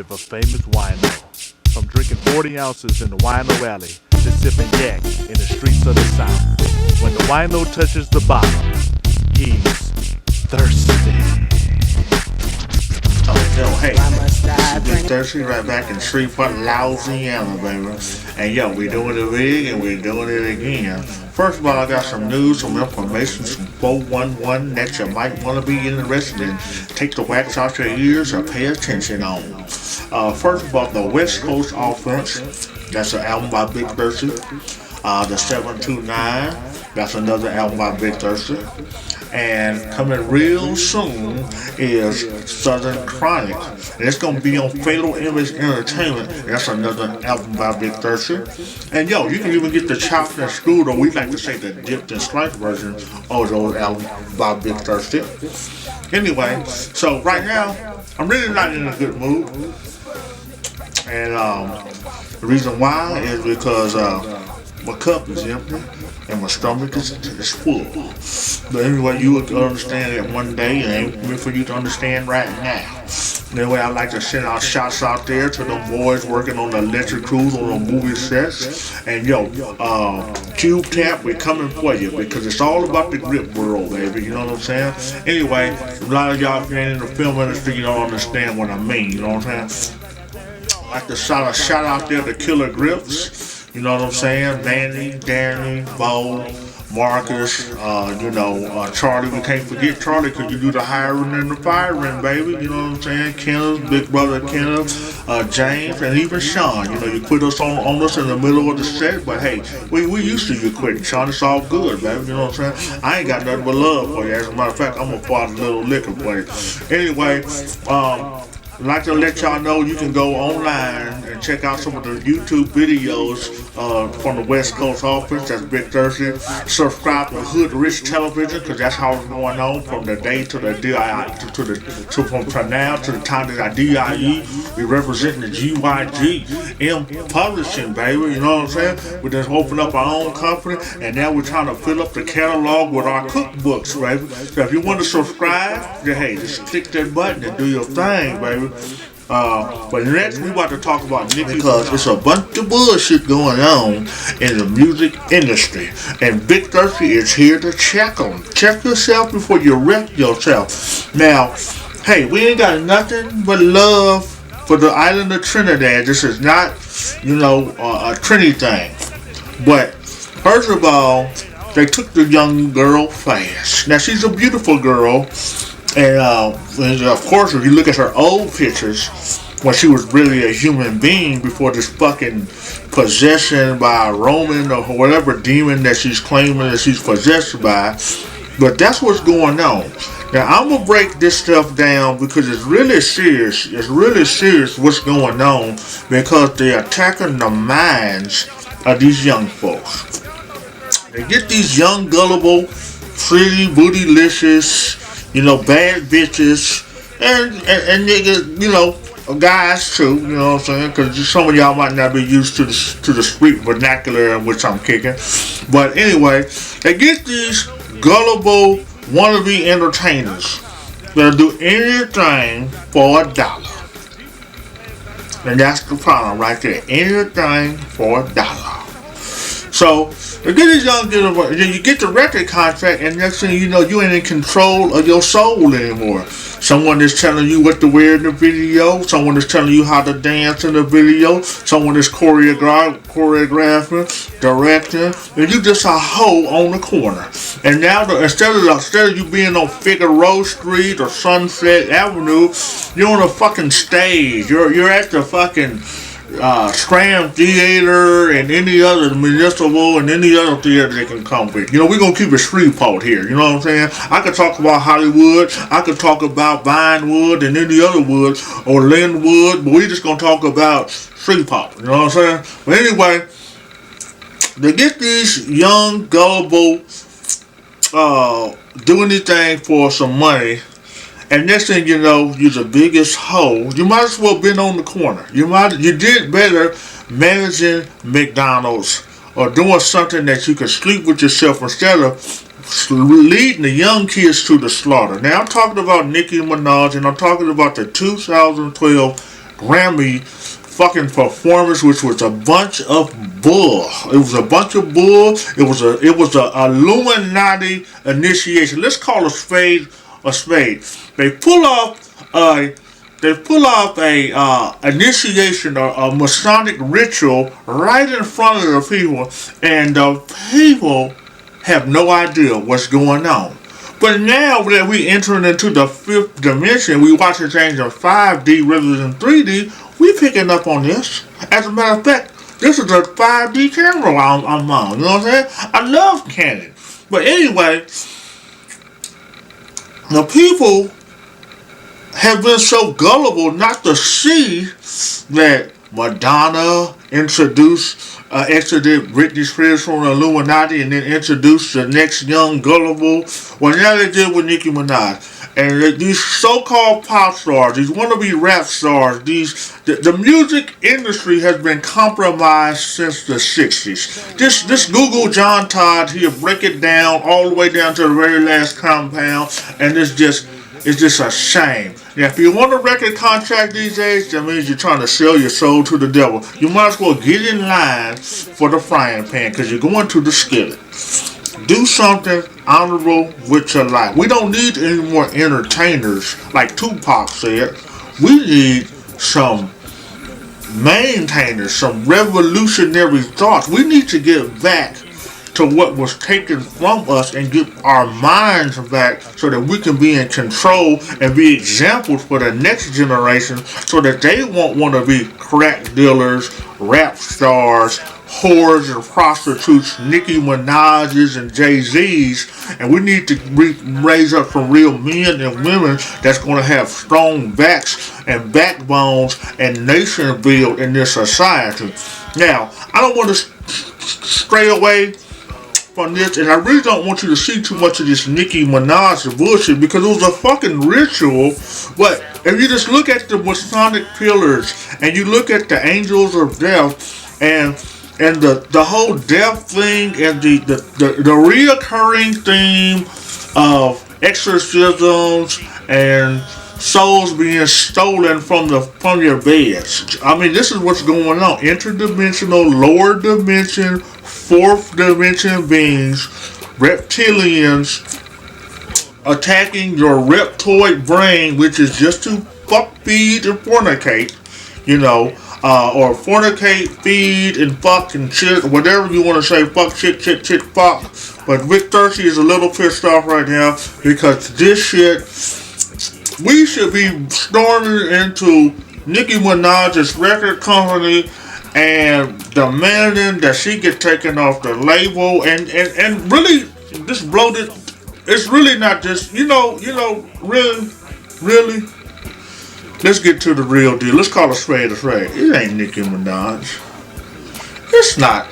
of a famous wino. From drinking 40 ounces in the wino alley to sipping yak in the streets of the South. When the wino touches the bottom, he's thirsty. Yo, hey, this is Thirsty right back in Shreveport, Louisiana, baby. And yo, we doing it big and we're doing it again. First of all, I got some news, some information, some 411 that you might want to be interested in. Take the wax out your ears or pay attention on. First of all, the West Coast Offense, that's an album by Big Thirsty. The 729, that's another album by Big Thirsty. And coming real soon is Southern Chronic. And it's going to be on Fatal Image Entertainment. That's another album by Big Thirsty. And yo, you can even get the chopped and screwed, or we like to say the dipped and sliced version of those albums by Big Thirsty. Anyway, so right now, I'm really not in a good mood. And the reason why is because my cup is empty and my stomach is full. But anyway, you will understand that one day. It ain't meant for you to understand right now. Anyway, I'd like to send out shots out there to them boys working on the electric crews on the movie sets. And yo, Cube Tap, we're coming for you because it's all about the grip world, baby. You know what I'm saying? Anyway, a lot of y'all, if you ain't in the film industry, you don't understand what I mean. You know what I'm saying? I'd like to shout out there to Killer Grips. You know what I'm saying? Danny, Danny, Bo, Marcus, Charlie. We can't forget Charlie because you do the hiring and the firing, baby. You know what I'm saying? Kenneth, Big Brother Kenneth, James, and even Sean. You know, you quit us on us in the middle of the set, but hey, we used to you quitting, Sean. It's all good, baby. You know what I'm saying? I ain't got nothing but love for you. As a matter of fact, I'm gonna part a little liquor for you. Anyway, I'd like to let y'all know you can go online and check out some of the YouTube videos from the West Coast Office. That's Big Thirsty. Subscribe to Hood Rich Television because that's how it's going on from the day to the DIE from now to the time that I DIE. We representing the GYG M Publishing, baby. You know what I'm saying? We just opened up our own company and now we're trying to fill up the catalog with our cookbooks, baby. So if you want to subscribe, hey, just click that button and do your thing, baby. But next we about to talk about Nicki because it's a bunch of bullshit going on in the music industry, and Big Thirsty is here to check them. Check yourself before you wreck yourself. Now, hey, we ain't got nothing but love for the island of Trinidad. This is not, a Trini thing. But first of all, they took the young girl fast. Now she's a beautiful girl. And of course, if you look at her old pictures, when she was really a human being before this fucking possession by a Roman or whatever demon that she's claiming that she's possessed by. But that's what's going on. Now, I'm going to break this stuff down because it's really serious. It's really serious what's going on because they're attacking the minds of these young folks. They get these young, gullible, pretty, bootylicious, bad bitches, and niggas, guys too, you know what I'm saying? Because some of y'all might not be used to the street vernacular in which I'm kicking. But anyway, they get these gullible wannabe entertainers that'll do anything for $1. And that's the problem right there. Anything for $1. So, you get these young girls, you get the record contract, and next thing you know, you ain't in control of your soul anymore. Someone is telling you what to wear in the video. Someone is telling you how to dance in the video. Someone is choreographing, directing, and you just a hoe on the corner. And now, instead of you being on Figueroa Street or Sunset Avenue, you're on a fucking stage. You're at the fucking Scram Theater and any other municipal and any other theater they can come with. We're going to keep it Shreveport here. You know what I'm saying? I could talk about Hollywood. I could talk about Vinewood and any other wood or Linwood, but we just going to talk about Shreveport. You know what I'm saying? But anyway, they get these young, gullible, do anything for some money. And next thing you know, you're the biggest hoe. You might as well been on the corner. You did better managing McDonald's or doing something that you could sleep with yourself instead of leading the young kids to the slaughter. Now I'm talking about Nicki Minaj and I'm talking about the 2012 Grammy fucking performance, which was a bunch of bull. It was a bunch of bull. It was a Illuminati initiation. Let's call a spade a spade. They pull off a initiation or a Masonic ritual right in front of the people, and the people have no idea what's going on. But now that we entering into the fifth dimension, we watching things in 5D rather than 3D, we picking up on this. As a matter of fact, this is a 5D camera I'm on. You know what I'm saying? I love Canon. But anyway, the people have been so gullible not to see that Madonna exited Britney Spears from the Illuminati and then introduced the next young gullible. Well, now they did with Nicki Minaj. And these so-called pop stars, these wannabe rap stars, the music industry has been compromised since the 60s. This Google John Todd, he'll break it down all the way down to the very last compound, and it's just a shame. Now, if you want a record contract these days, that means you're trying to sell your soul to the devil. You might as well get in line for the frying pan, because you're going to the skillet. Do something honorable with your life. We don't need any more entertainers, like Tupac said. We need some maintainers, some revolutionary thoughts. We need to get back to what was taken from us and get our minds back so that we can be in control and be examples for the next generation so that they won't want to be crack dealers, rap stars, whores and prostitutes, Nicki Minaj's and Jay-Z's, and we need to raise up some real men and women that's going to have strong backs and backbones and nation build in this society. Now, I don't want to stray away from this, and I really don't want you to see too much of this Nicki Minaj bullshit because it was a fucking ritual. But if you just look at the Masonic pillars and you look at the angels of death and the whole death thing and the reoccurring theme of exorcisms and souls being stolen from your beds. I mean, this is what's going on. Interdimensional, lower dimension, fourth dimension beings, reptilians, attacking your reptoid brain, which is just to fuck, feed, and fornicate, or fornicate, feed, and fuck, and shit, whatever you want to say, fuck, shit, fuck. But Vic Thirsty is a little pissed off right now because this shit, we should be storming into Nicki Minaj's record company and demanding that she get taken off the label and really this bloated. It's really not just really. Let's get to the real deal. Let's call a spade a spade. It ain't Nicki Minaj. It's not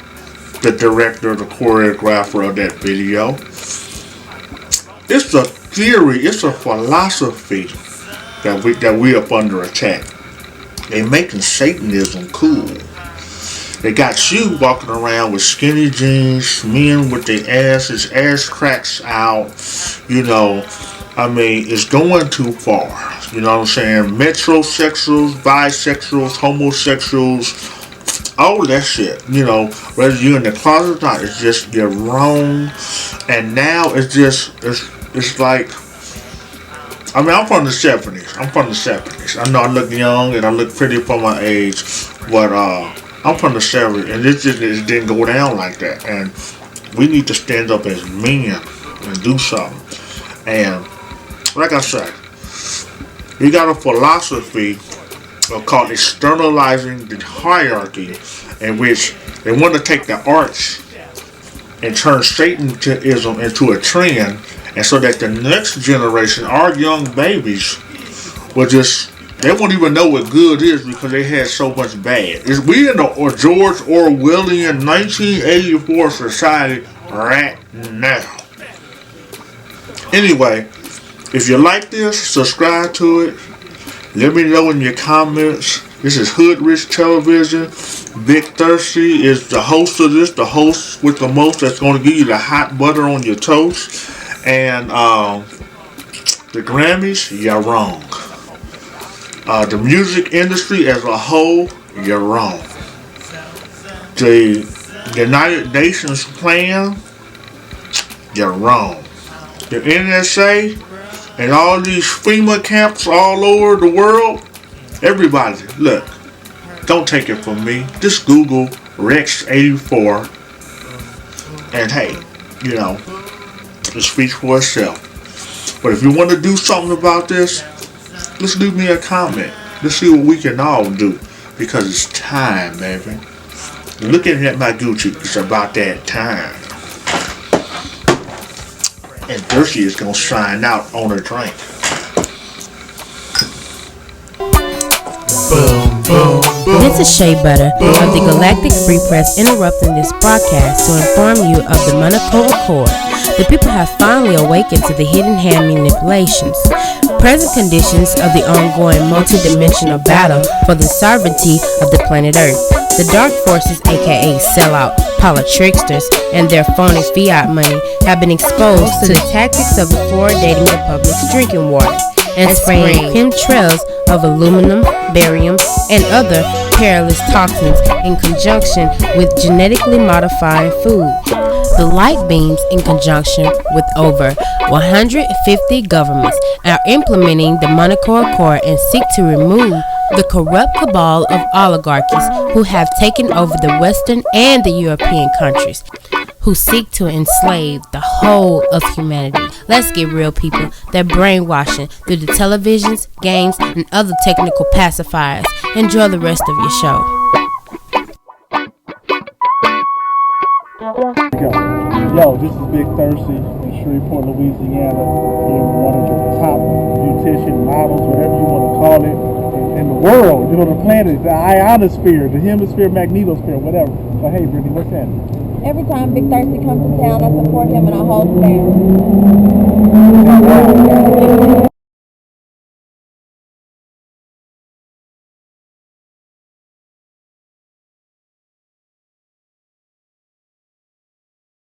the director or the choreographer of that video. It's a theory. It's a philosophy that we up under attack. They making Satanism cool. They got you walking around with skinny jeans, men with their ass cracks out. I mean, it's going too far. You know what I'm saying? Metrosexuals, bisexuals, homosexuals, all that shit. Whether you're in the closet or not, it's just you're wrong. And now it's like, I mean, I'm from the 70s. I know I look young and I look pretty for my age, but I'm from the 70s, and it didn't go down like that. And we need to stand up as men and do something. And like I said, we got a philosophy called externalizing the hierarchy, in which they want to take the arts and turn Satanism into a trend, and so that the next generation, our young babies, they won't even know what good is because they had so much bad. We in the George Orwellian 1984 society right now. Anyway, if you like this, subscribe to it. Let me know in your comments. This is Hood Rich Television. Vic Thirsty is the host of this, the host with the most that's going to give you the hot butter on your toast. And the Grammys, you're wrong. The music industry as a whole, you're wrong. The United Nations plan, you're wrong. The NSA and all these FEMA camps all over the world, everybody, look, don't take it from me. Just Google Rex84 and hey, it speaks for itself. But if you want to do something about this, let's leave me a comment. Let's see what we can all do. Because it's time, baby. Looking at my Gucci, it's about that time. And Thirsty is going to sign out on a drink. Boom, boom, boom. This is Shea Butter of the Galactic Free Press interrupting this broadcast to inform you of the Monaco Accord. The people have finally awakened to the hidden hand manipulations, present conditions of the ongoing multi-dimensional battle for the sovereignty of the planet Earth. The dark forces, aka sellout, tricksters, and their phony fiat money have been exposed to the tactics of the fluoridating the public's drinking water and spraying chemtrails of aluminum, barium, and other perilous toxins in conjunction with genetically modifying food. The light beams, in conjunction with over 150 governments, are implementing the Monaco Accord and seek to remove the corrupt cabal of oligarchies who have taken over the Western and the European countries, who seek to enslave the whole of humanity. Let's get real, people. They're brainwashing through the televisions, games, and other technical pacifiers. Enjoy the rest of your show. Yo, this is Big Thirsty in Shreveport, Louisiana. You're one of the top beautician models, whatever you want to call it, in the world. The planet, the ionosphere, the hemisphere, magnetosphere, whatever. So hey, Brittany, what's that? Every time Big Thirsty comes to town, I support him and I hold stand.